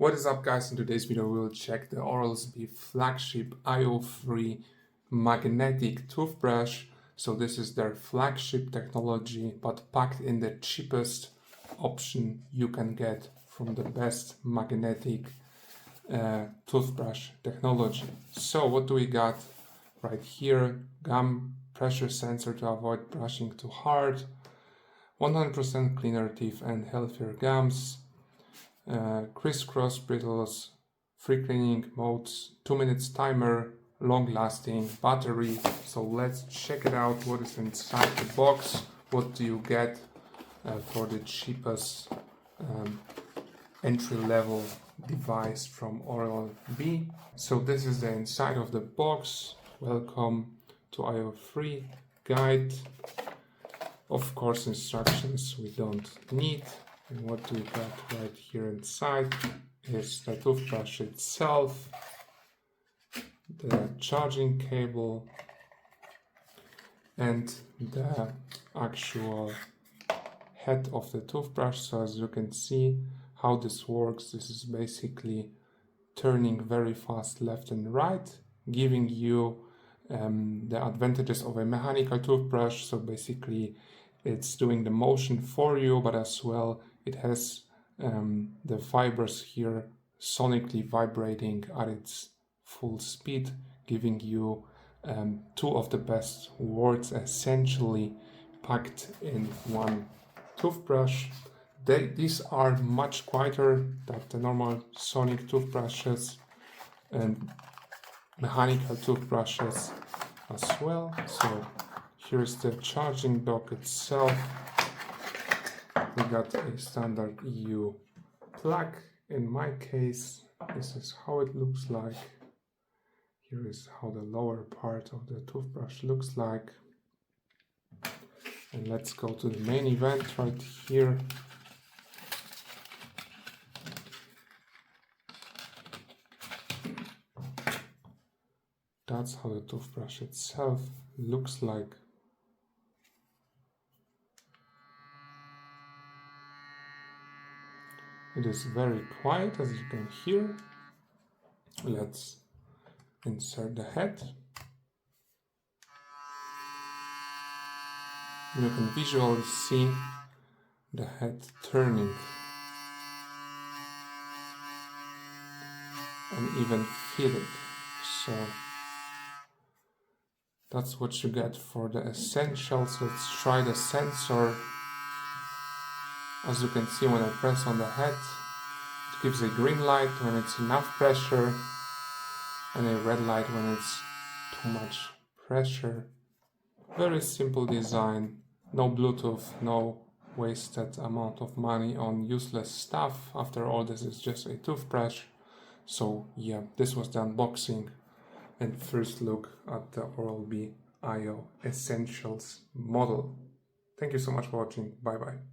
What is up, guys? In today's video we will check the Oral-B flagship IO-free magnetic toothbrush. So this is their flagship technology, but packed in the cheapest option you can get from the best magnetic toothbrush technology. So what do we got right here? Gum pressure sensor to avoid brushing too hard, 100% cleaner teeth and healthier gums, crisscross brittles, free cleaning modes, 2 minutes timer, long lasting battery. So let's check it out. What is inside the box? What do you get for the cheapest entry-level device from Oral-B? So this is the inside of the box. Welcome to IO-free guide. Of course, instructions we don't need. And what we got right here inside is the toothbrush itself, the charging cable, and the actual head of the toothbrush. So as you can see how this works, this is basically turning very fast left and right, giving you the advantages of a mechanical toothbrush. So basically it's doing the motion for you, but as well it has the fibers here sonically vibrating at its full speed, giving you two of the best words essentially packed in one toothbrush. These are much quieter than the normal sonic toothbrushes and mechanical toothbrushes as well. So here's the charging dock itself. We got a standard EU plug. In my case, this is how it looks like. Here is how the lower part of the toothbrush looks like. And let's go to the main event right here. That's how the toothbrush itself looks like. It is very quiet, as you can hear. Let's insert the head. You can visually see the head turning and even feel it. So that's what you get for the essentials. Let's try the sensor. As you can see, when I press on the head, it gives a green light when it's enough pressure and a red light when it's too much pressure. Very simple design, no Bluetooth, no wasted amount of money on useless stuff. After all, this is just a toothbrush. So yeah, this was the unboxing and first look at the Oral-B IO Essentials model. Thank you so much for watching. Bye bye.